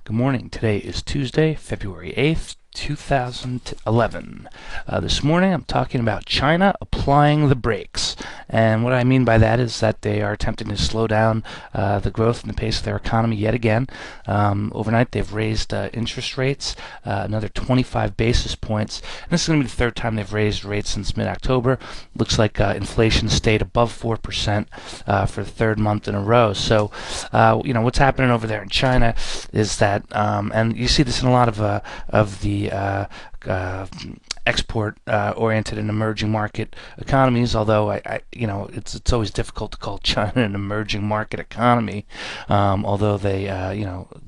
Good morning. Today is Tuesday, February 8th, 2011. This morning I'm talking about China applying the brakes. And what I mean by that is that they are attempting to slow down the growth and the pace of their economy yet again. Overnight they've raised interest rates another 25 basis points. And this is going to be the third time they've raised rates since mid-October. Looks like inflation stayed above 4% for the third month in a row. So, what's happening over there in China is that, and you see this in a lot of the export-oriented and emerging market economies. Although it's always difficult to call China an emerging market economy, although they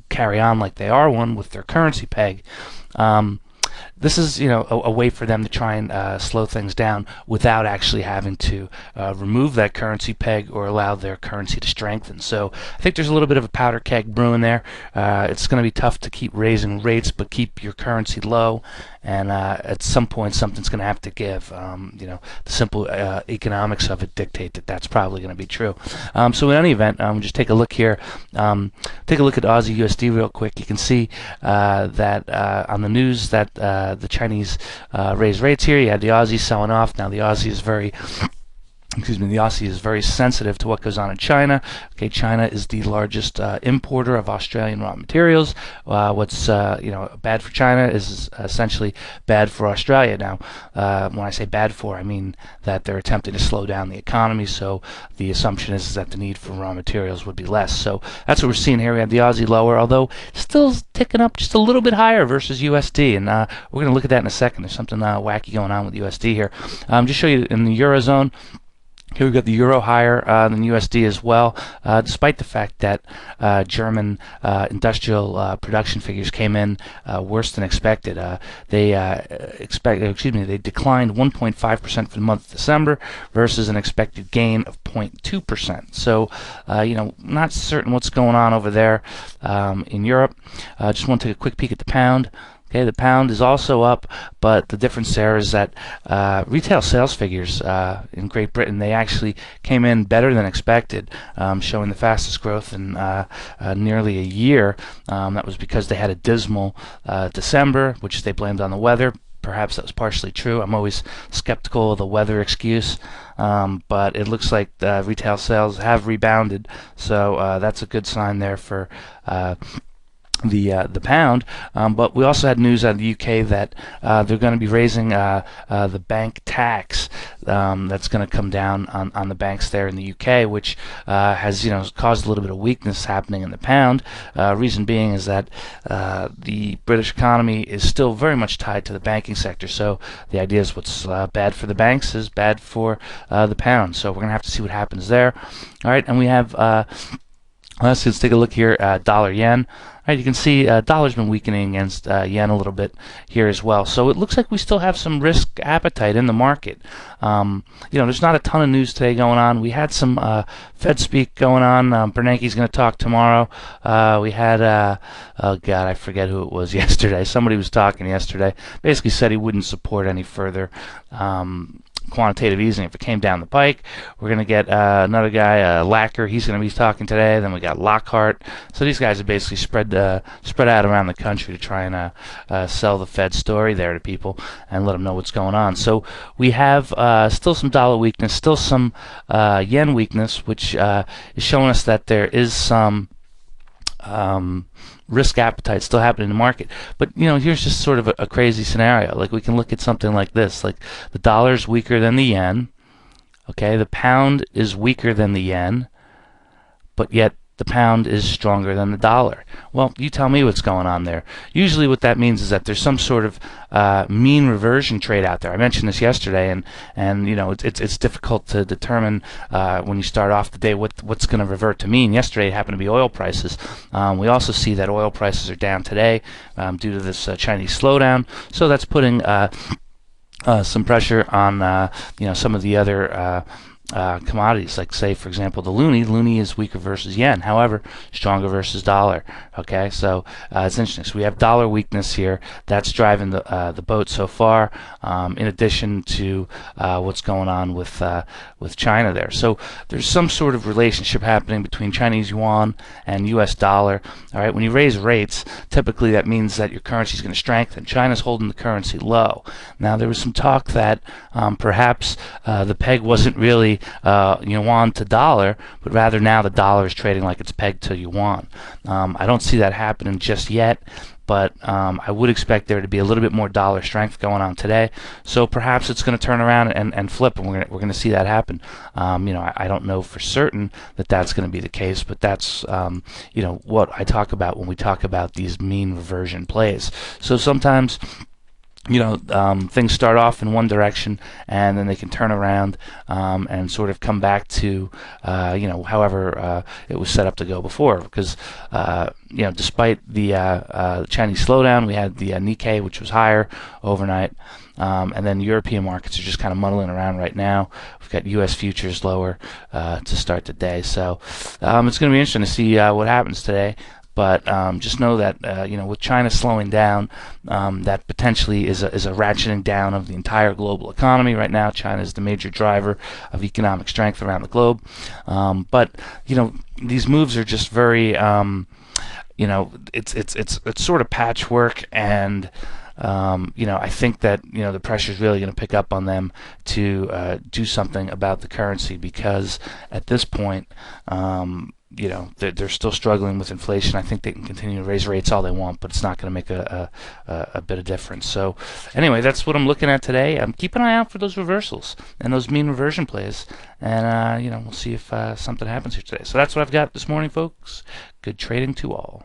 carry on like they are one with their currency peg. This is a way for them to try and slow things down without actually having to remove that currency peg or allow their currency to strengthen. So I think there's a little bit of a powder keg brewing there. It's going to be tough to keep raising rates but keep your currency low, and at some point something's going to have to give. The simple economics of it dictate that that's probably going to be true. So in any event, just take a look here. Take a look at Aussie USD real quick. You can see that on the news that the Chinese raised rates here. You had the Aussie selling off. Now the Aussie is very sensitive to what goes on in China. Okay, China is the largest importer of Australian raw materials. What's bad for China is essentially bad for Australia. Now, when I say bad for, I mean that they're attempting to slow down the economy. So the assumption is that the need for raw materials would be less. So that's what we're seeing here. We have the Aussie lower, although still ticking up just a little bit higher versus USD. And we're going to look at that in a second. There's something wacky going on with USD here. Just show you in the Eurozone. Here we've got the euro higher than USD as well, despite the fact that German industrial production figures came in worse than expected. They declined 1.5% for the month of December versus an expected gain of 0.2%. So, not certain what's going on over there in Europe. Just want to take a quick peek at the pound. Okay, the pound is also up, but the difference there is that retail sales figures in Great Britain, they actually came in better than expected, showing the fastest growth in nearly a year. That was because they had a dismal December, which they blamed on the weather. Perhaps that was partially true. I'm always skeptical of the weather excuse, but it looks like retail sales have rebounded, so that's a good sign there for the pound. But we also had news out of the UK that they're going to be raising the bank tax that's going to come down on the banks there in the UK, which has caused a little bit of weakness happening in the pound. Reason being is that the British economy is still very much tied to the banking sector. So the idea is what's bad for the banks is bad for the pound. So we're going to have to see what happens there. All right, and we have let's take a look here. Dollar yen. All right, you can see dollar's been weakening against yen a little bit here as well. So it looks like we still have some risk appetite in the market. There's not a ton of news today going on. We had some Fed speak going on. Bernanke's going to talk tomorrow. We had oh God, I forget who it was yesterday. Somebody was talking yesterday. Basically said he wouldn't support any further quantitative easing if it came down the pike. We're going to get another guy, Lacker. He's going to be talking today. Then we got Lockhart. So these guys are basically spread out around the country to try and sell the Fed story there to people and let them know what's going on. So we have still some dollar weakness, still some yen weakness, which is showing us that there is some risk appetite still happening in the market. But here's just sort of a crazy scenario. Like, we can look at something like this. Like, the dollar's weaker than the yen. Okay, the pound is weaker than the yen, but yet the pound is stronger than the dollar. Well, you tell me what's going on there. Usually what that means is that there's some sort of mean reversion trade out there. I mentioned this yesterday, and it's difficult to determine when you start off the day what's going to revert to mean. Yesterday it happened to be oil prices. We also see that oil prices are down today due to this Chinese slowdown. So that's putting some pressure on some of the other commodities, like say for example the loonie is weaker versus yen, however stronger versus dollar. Okay, so it's interesting. So we have dollar weakness here that's driving the boat so far, in addition to what's going on with China there. So there's some sort of relationship happening between Chinese yuan and US dollar. All right, when you raise rates, typically that means that your currency is going to strengthen. China's holding the currency low. Now there was some talk that perhaps the peg wasn't really yuan to dollar, but rather now the dollar is trading like it's pegged to yuan. I don't see that happening just yet, but I would expect there to be a little bit more dollar strength going on today. So perhaps it's going to turn around and flip, and we're going to see that happen. I don't know for certain that that's going to be the case, but that's what I talk about when we talk about these mean reversion plays. So sometimes things start off in one direction and then they can turn around and sort of come back to however it was set up to go before, because despite the Chinese slowdown, we had the Nikkei, which was higher overnight, and then European markets are just kind of muddling around right now. We've got U.S. futures lower to start the day, so it's going to be interesting to see what happens today. But just know that with China slowing down, that potentially is a ratcheting down of the entire global economy. Right now, China is the major driver of economic strength around the globe. But these moves are just very it's sort of patchwork, and I think that the pressure is really going to pick up on them to do something about the currency, because at this point, they're still struggling with inflation. I think they can continue to raise rates all they want, but it's not going to make a bit of difference. So anyway, that's what I'm looking at today. Keep an eye out for those reversals and those mean reversion plays, and we'll see if something happens here today. So that's what I've got this morning, folks. Good trading to all.